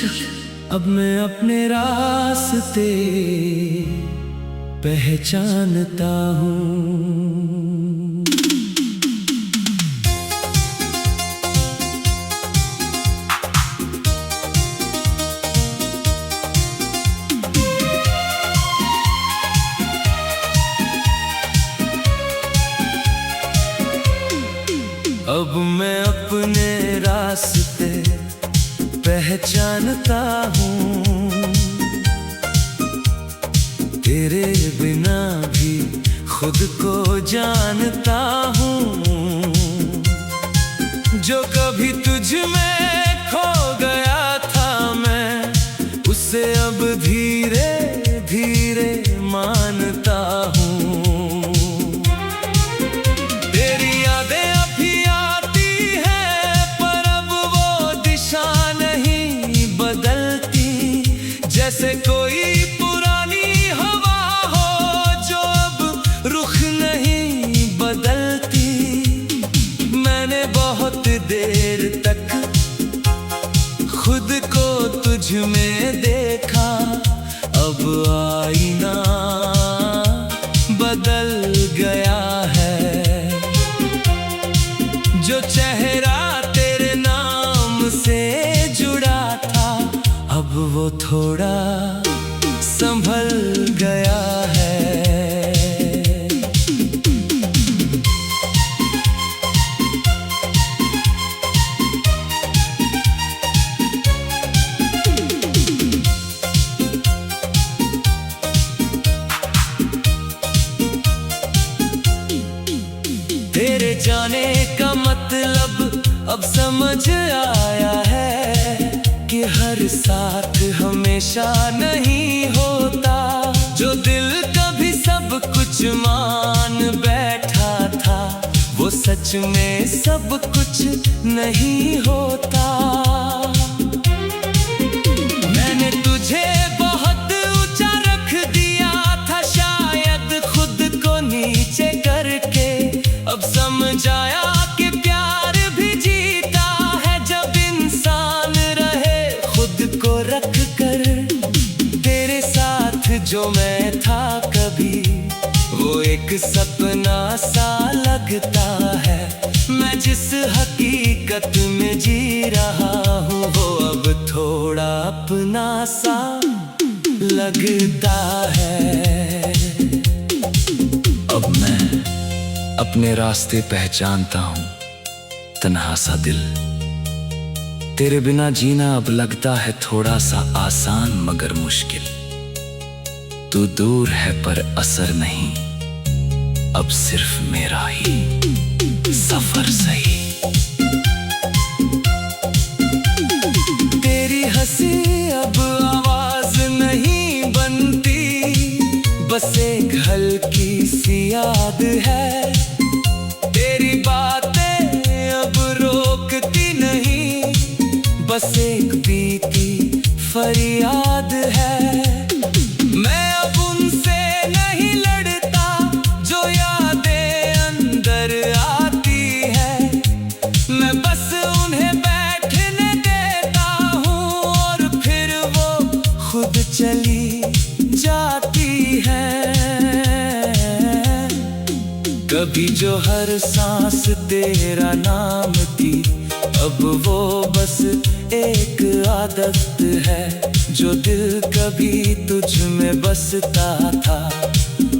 अब मैं अपने रास्ते पहचानता हूँ। अब मैं अपने रास्ते पहचानता हूँ, तेरे बिना भी खुद को जानता हूँ। जो कभी तुझ में खो गया था मैं, उसे अब धीरे धीरे मानता हूँ। जैसे कोई पुरानी हवा हो जो अब रुख नहीं बदलती। मैंने बहुत देर तक खुद को तुझ में देखा, अब आईना बदल गया है। जो चेहरा तेरे नाम से जुड़ा था, अब वो थोड़ा संभल गया है। तेरे जाने का मतलब अब समझ आया है कि हर साथ हमेशा नहीं होता। जो दिल कभी सब कुछ मान बैठा था, वो सच में सब कुछ नहीं होता। मैंने तुझे बहुत ऊंचा रख दिया था, शायद खुद को नीचे करके। अब समझ आया कि प्यार भी जीता है जब इंसान रहे खुद को रख कर। तेरे साथ जो मैं था कभी, वो एक सपना सा लगता है। मैं जिस हकीकत में जी रहा हूँ, वो अब थोड़ा अपना सा लगता है। अब मैं अपने रास्ते पहचानता हूँ, तन्हा सा दिल। तेरे बिना जीना अब लगता है थोड़ा सा आसान मगर मुश्किल। तू दूर है पर असर नहीं, अब सिर्फ मेरा ही सफर सही। तेरी हंसी अब आवाज नहीं बनती, बस एक हल्की सी याद है। तेरी बातें अब रोकती नहीं, बस एक बीती फरियाद है। मैं अब उनसे नहीं लड़ता जो यादें अंदर आती है। मैं बस उन्हें बैठने देता हूँ और फिर वो खुद चली जाती है। कभी जो हर सांस तेरा नाम थी, अब वो बस एक आदत है। जो दिल कभी तुझ में बसता था,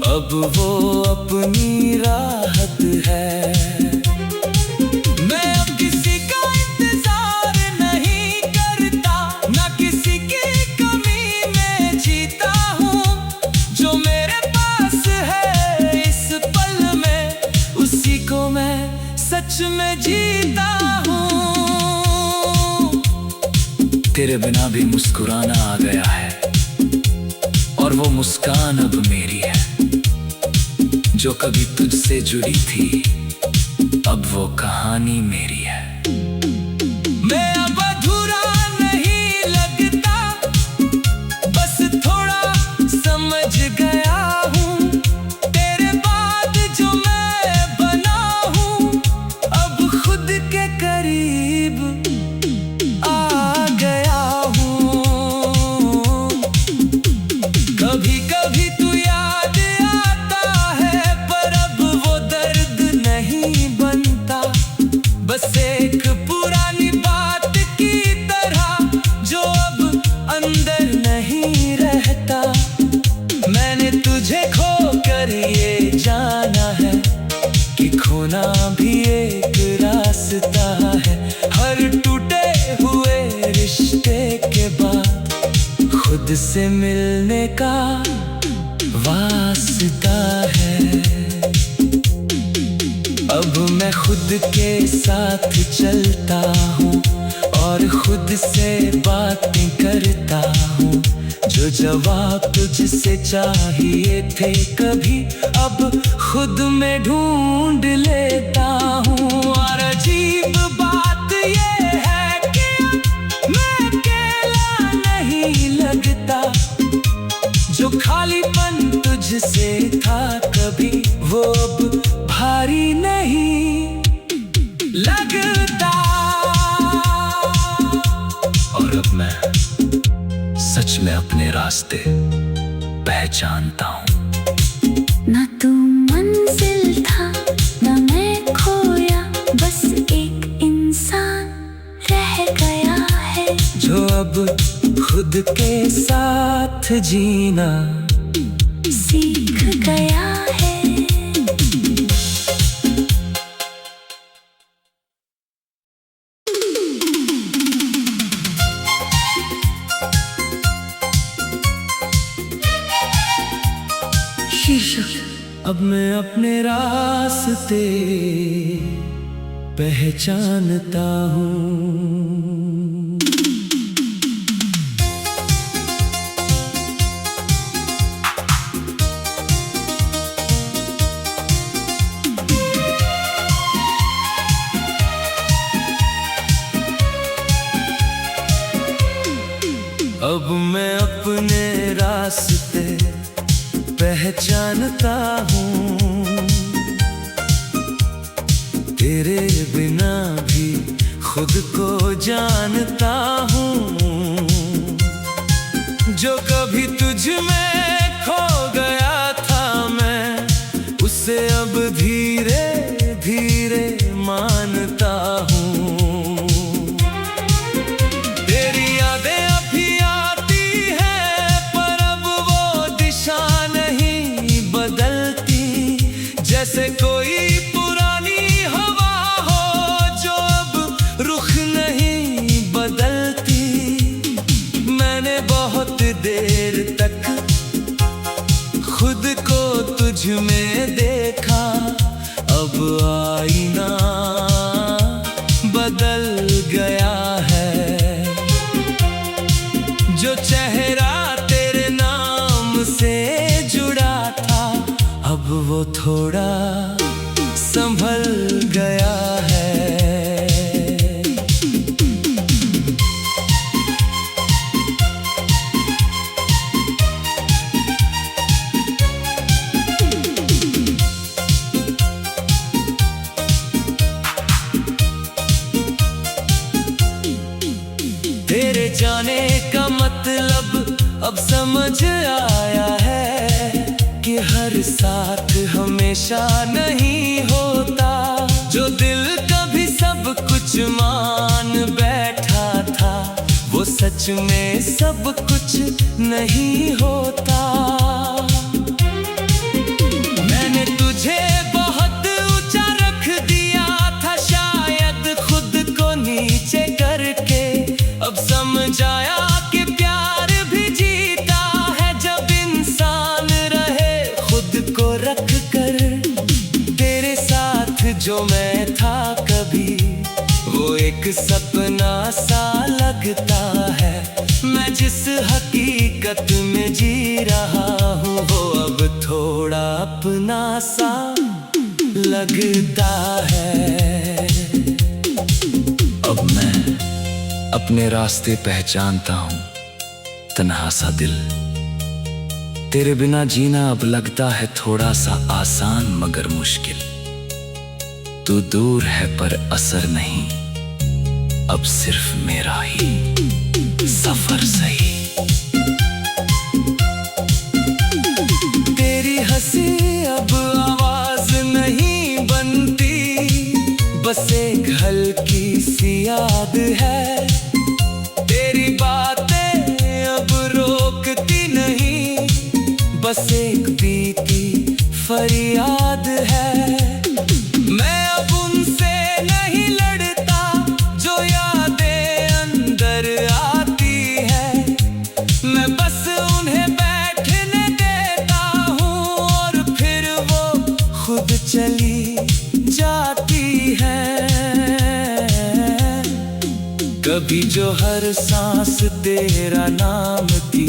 अब वो अपनी राहत है। मैं अब किसी का इंतजार नहीं करता, ना किसी की कमी में जीता हूँ। जो मेरे पास है इस पल में, उसी को मैं सच में जीता हूँ। तेरे बिना भी मुस्कुराना आ गया है, और वो मुस्कान अब मेरी है। जो कभी तुझसे जुड़ी थी, अब वो कहानी मेरी है। मैं अब अधूरा नहीं लगता, बस थोड़ा समझ गया हूँ। तेरे बाद जो मैं बना हूँ, अब खुद के करीब आ गया हूँ। से मिलने का वास्ता है। अब मैं खुद के साथ चलता हूँ और खुद से बातें करता हूँ। जो जवाब तुझसे चाहिए थे कभी, अब खुद में ढूंढ लेता हूँ। और अजीब बात ये है कि मैं अकेला नहीं लगता। जो खालीपन तुझसे था कभी, वो अब भारी नहीं लगता। और अब मैं सच में अपने रास्ते पहचानता हूँ। ना तू मंजिल था ना मैं खोया, बस एक इंसान रह गया है जो अब खुद के साथ जीना सीख गया है। अब मैं अपने रास्ते पहचानता हूँ। अब मैं अपने रास्ते पहचानता हूँ। तेरे बिना भी खुद को जानता हूँ। जो कभी तुझ में खो गया था मैं, उसे अब धीरे धीरे मानता हूँ। तेरी यादें अभी आती है पर अब वो दिशा नहीं बदलती। जैसे कोई पुरानी हवा हो जो अब रुख नहीं बदलती। मैंने बहुत देर तक खुद को तुझ में देखा। अब आईना बदल गया है। जो चेहरा तेरे नाम से जुड़ा था, अब वो थोड़ा संभल गया है। तेरे जाने का मतलब अब समझ आया है कि हर साथ हमेशा नहीं होता। जो दिल कभी सब कुछ मान बैठा था, वो सच में सब कुछ नहीं होता। मैंने तुझे बहुत ऊंचा रख दिया था, शायद खुद को नीचे करके। अब समझ आया कि प्यार भी जीता है जब इंसान रहे खुद को रख कर। तेरे साथ जो मैं था कभी, वो एक सपना सा लगता है। मैं जिस हकीकत में जी रहा हूँ, वो अब थोड़ा अपना सा लगता है। अब मैं अपने रास्ते पहचानता हूँ। तन्हा सा दिल, तेरे बिना जीना अब लगता है थोड़ा सा आसान मगर मुश्किल। तू दूर है पर असर नहीं, अब सिर्फ मेरा ही सफर सही। तेरी हंसी अब आवाज नहीं बनती, बस एक हल्की सी याद है। तेरी बातें अब रोकती नहीं, बस एक बीती फरियाद है। मैं अब उनसे नहीं लड़ता जो यादें अंदर आती है। मैं बस चली जाती है। कभी जो हर सांस तेरा नाम थी,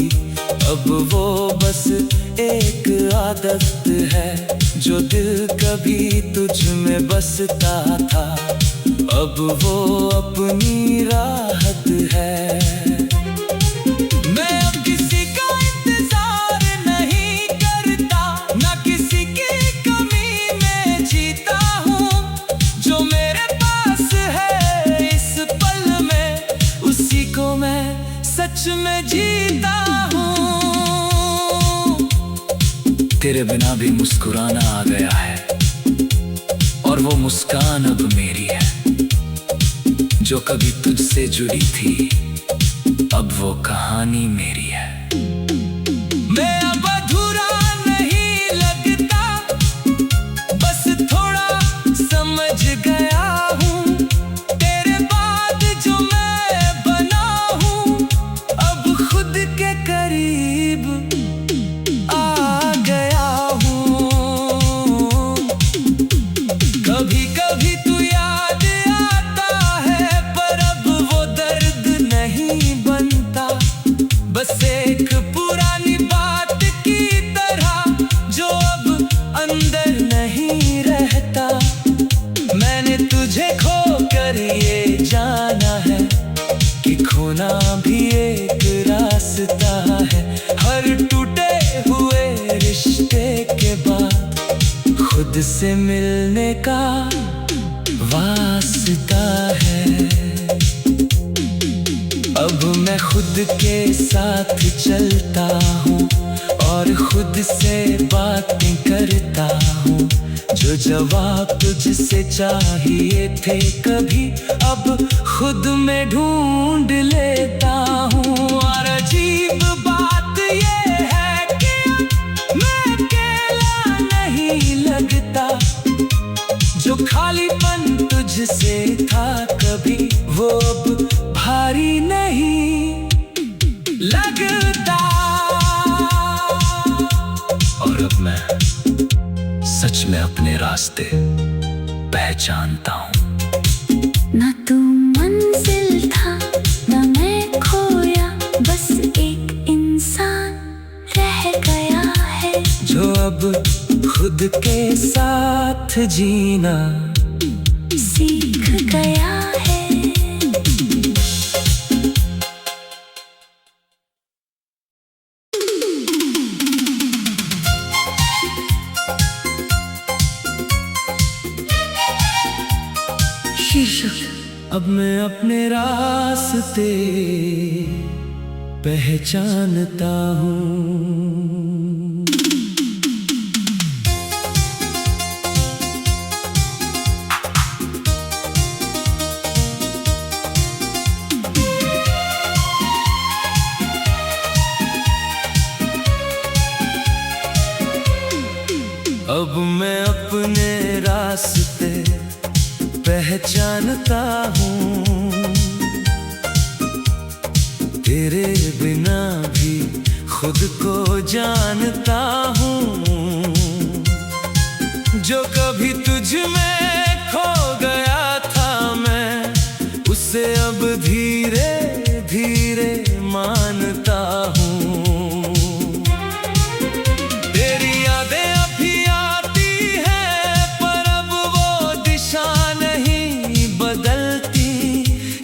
अब वो बस एक आदत है। जो दिल कभी तुझ में बसता था, अब वो अपनी राहत है। मैं अब किसी का इंतजार नहीं करता, ना किसी की कमी में जीता हूँ। जो मेरे पास है इस पल में, उसी को मैं सच में जीता हूँ। तेरे बिना भी मुस्कुराना आ गया है, और वो मुस्कान अब मेरी है। जो कभी तुझसे जुड़ी थी, अब वो कहानी मेरी है। मैं अब अधूरा नहीं लगता, बस थोड़ा समझ गया हूँ। तेरे बाद जो मैं बना हूँ, अब खुद के करीब आ गया हूँ। कभी कभी तू याद आता है, पर अब वो दर्द नहीं बनता। बस एक पुरानी बात की तरह, जो अब अंदर नहीं रहता। मैंने तुझे खोकर ये जाना है कि खोना भी एक रास्ता है। हर टूटे हुए रिश्ते के बाद खुद से मिलने का वास्ता है। अब मैं खुद के साथ चलता हूँ, और खुद से बातें करता हूँ। जो जवाब तुझसे चाहिए थे कभी, अब खुद में ढूंढ लेता हूँ। और अजीब बात ये है कि मैं अकेला नहीं लगता। जो खालीपन तुझसे था कभी, वो अब भारी नहीं लगता। और अब मैं सच में अपने रास्ते पहचानता हूँ। ना तू मंजिल था, ना मैं खोया, बस एक इंसान रह गया है। जो अब खुद के साथ जीना सीख गया है। अब मैं अपने रास्ते पहचानता हूँ। अब मैं अपने रास्ते पहचानता हूँ। तेरे बिना भी खुद को जानता हूँ। जो कभी तुझ में खो गया था मैं, उसे अब धीरे धीरे मानता हूँ। तेरी यादें अभी आती हैं, पर अब वो दिशा नहीं बदलती।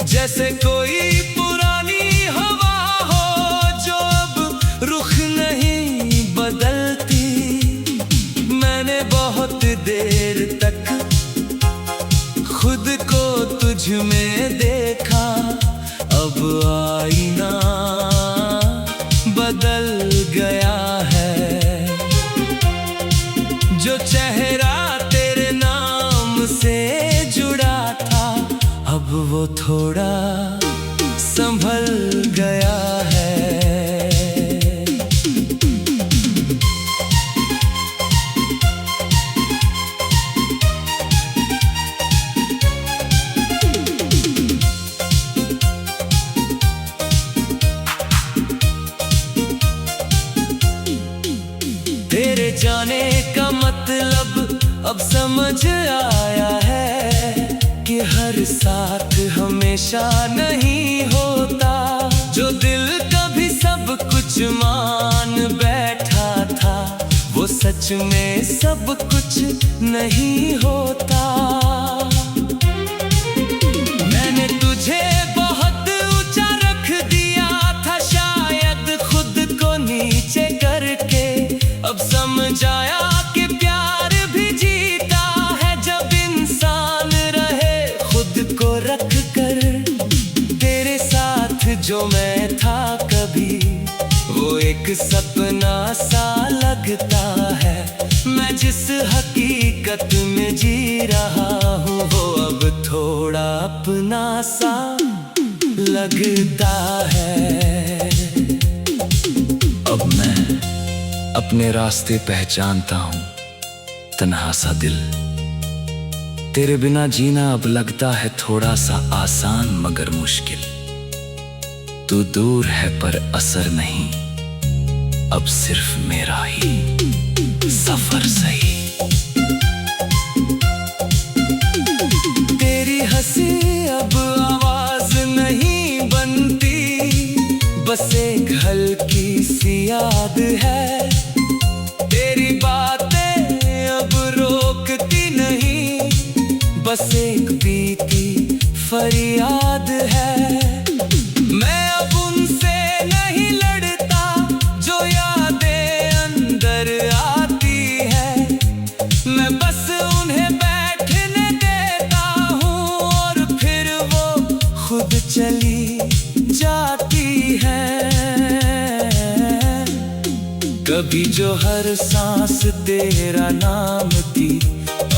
जैसे कोई पुरानी हवा हो, जो अब रुख नहीं बदलती। मैंने बहुत देर तक खुद को तुझ में देखा, अब आईना बदल गया है। जो चेहरा तेरे नाम से जुड़ा था, अब वो थोड़ा संभल गया है। तेरे जाने का मतलब अब समझ आया है कि हर साथ हमेशा नहीं होता। जो दिल कभी सब कुछ मान बैठा था, वो सच में सब कुछ नहीं होता। मैंने तुझे बहुत ऊंचा रख दिया था, शायद खुद को नीचे करके। अब समझ आया कि प्यार भी जीता है जब इंसान रहे खुद को रख कर। तेरे साथ जो मैं था कभी, वो एक सपना सा लगता है। मैं जिस हकीकत में जी रहा हूँ, वो अब थोड़ा अपना सा लगता है। अब मैं अपने रास्ते पहचानता हूँ, तन्हा सा दिल। तेरे बिना जीना अब लगता है थोड़ा सा आसान मगर मुश्किल। तू दूर है पर असर नहीं, अब सिर्फ मेरा ही सफर सही। तेरी हंसी अब आवाज नहीं बनती, बस एक हल्की सी याद है। तेरी बातें अब रोकती नहीं, बस एक बीती फरियाद है। मैं अब उनसे नहीं लड़ता जो यादें अंदर आती है। मैं बस उन्हें बैठने देता हूँ और फिर वो खुद चली जाती है। कभी जो हर सांस तेरा नाम थी,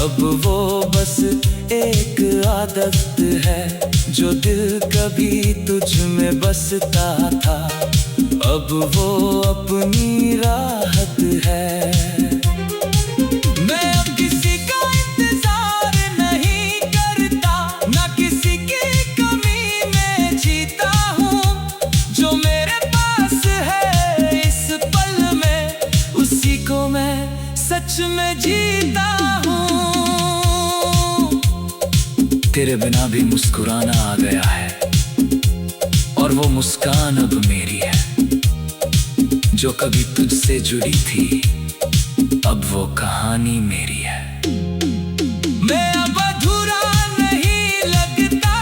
अब वो बस एक आदत है। जो दिल कभी तुझ में बसता था, अब वो अपनी राहत है। मैं अब किसी का इंतजार नहीं करता, ना किसी की कमी में जीता हूँ। जो मेरे पास है इस पल में, उसी को मैं सच में जीता हूँ। तेरे बिना भी मुस्कुराना आ गया है, और वो मुस्कान अब मेरी है। जो कभी तुझसे जुड़ी थी, अब वो कहानी मेरी है। मैं अब अधूरा नहीं लगता,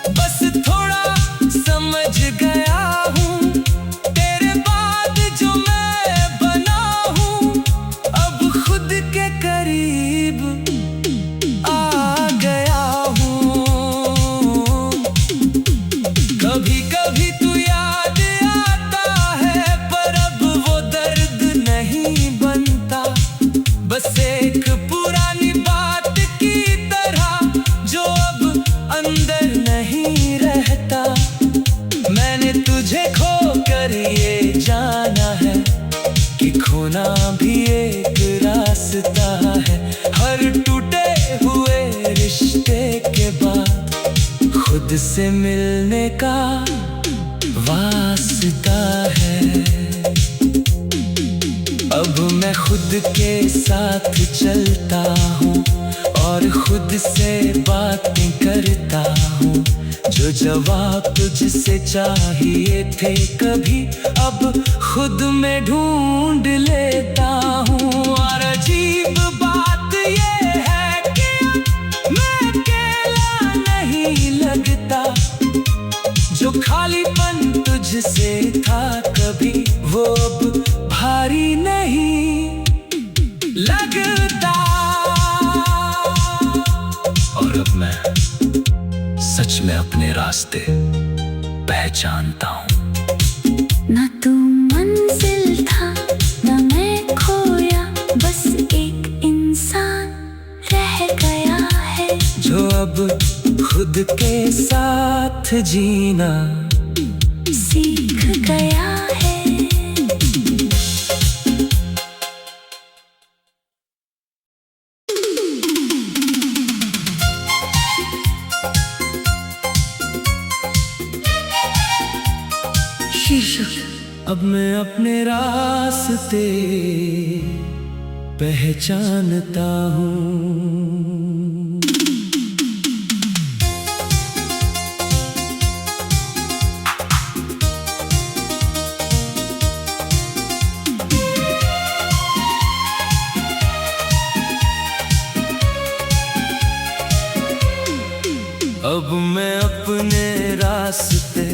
बस थोड़ा समझ गया हूँ। तेरे बाद जो मैं बना हूँ, अब खुद के करीब आ गया हूँ। कभी कभी तू याद आता है, पर अब वो दर्द नहीं बनता। बस एक पुरानी बात की तरह जो अब अंदर नहीं रहता। मैंने तुझे खोकर ये जाना है कि खोना भी एक रास्ता है। हर टूटे हुए रिश्ते के बाद खुद से मिलने का वास्ता है। अब मैं खुद के साथ चलता हूँ और खुद से बातें करता हूँ। जो जवाब तुझसे चाहिए थे कभी, अब खुद में ढूंढ लेता हूँ। और अजीब बात ये है कि मैं अकेला नहीं लगता। जो खालीपन तुझसे था कभी, वो अब भारी नहीं लगता। और अब मैं सच में अपने रास्ते पहचानता हूँ। ना तू मंजिल था, ना मैं खोया, बस एक इंसान रह गया है। जो अब खुद के साथ जीना सीख गया है। अब मैं अपने रास्ते पहचानता हूँ। अब मैं अपने रास्ते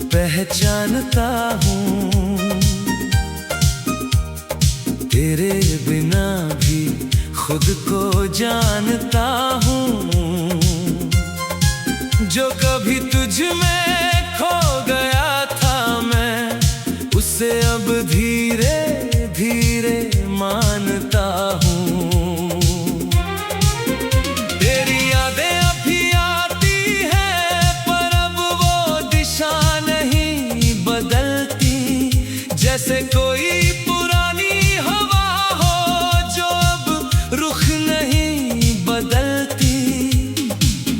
पहचानता हूँ, तेरे बिना भी खुद को जानता हूँ। जो कभी तुझ में खो गया था मैं, उसे अब धीरे धीरे मानता हूँ। तेरी यादें अभी आती हैं, पर अब वो दिशा नहीं बदलती। जैसे कोई पुरानी हवा हो जो अब रुख नहीं बदलती।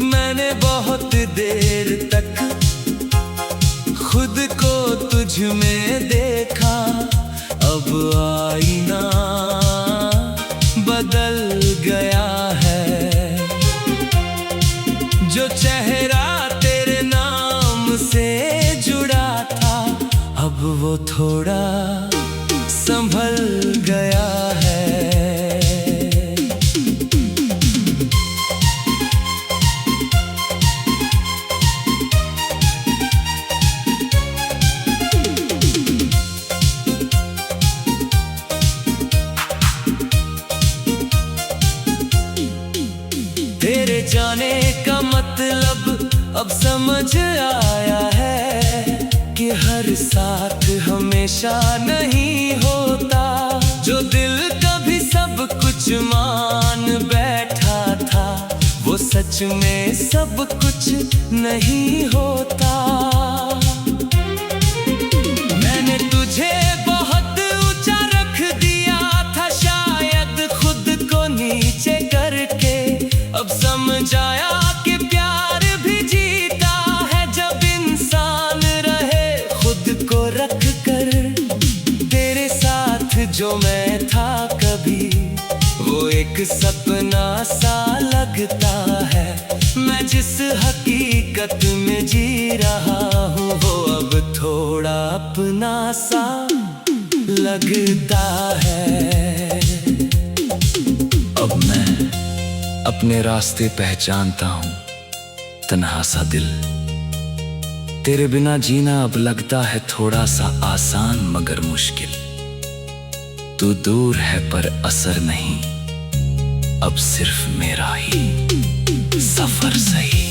मैंने बहुत देर तक खुद को तुझ में देखा, अब आईना बदल गया है। जो चेहरा तेरे नाम से जुड़ा था, अब वो थोड़ा संभल गया है। तेरे जाने का मतलब अब समझ आया है कि हर साथ हमेशा नहीं होता। जो दिल कभी सब कुछ मान बैठा था, वो सच में सब कुछ नहीं होता। मैंने तुझे बहुत ऊंचा रख दिया था, शायद खुद को नीचे करके। अब समझ आया कि प्यार भी जीता है जब इंसान रहे खुद को रख कर। तेरे साथ जो मैं था कभी, वो एक सपना सा लगता है। मैं जिस हकीकत में जी रहा हूँ, वो अब थोड़ा अपना सा लगता है। अब मैं अपने रास्ते पहचानता हूँ, तन्हा सा दिल। तेरे बिना जीना अब लगता है थोड़ा सा आसान मगर मुश्किल। तू दूर है पर असर नहीं, अब सिर्फ मेरा ही सफर सही।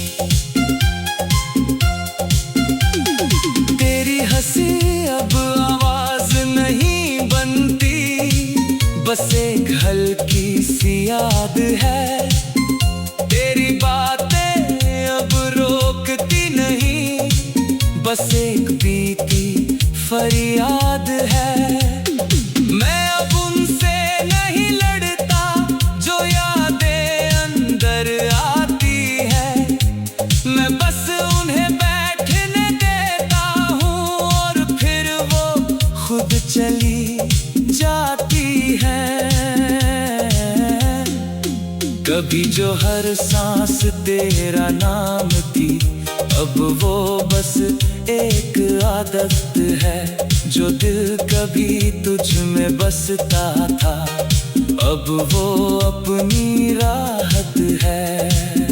तेरी हंसी अब आवाज नहीं बनती, बस एक हल्की सी याद है। तेरी बातें अब रोकती नहीं, बस एक बीती फरियाद है। मैं अब उनसे नहीं लड़ता जो यादें अंदर आती है। मैं बस उन्हें बैठने देता हूँ और फिर वो खुद चली जाती है। कभी जो हर सांस तेरा नाम थी, अब वो बस एक आदत है। जो दिल कभी तुझ में बसता था, अब वो अपनी राहत है।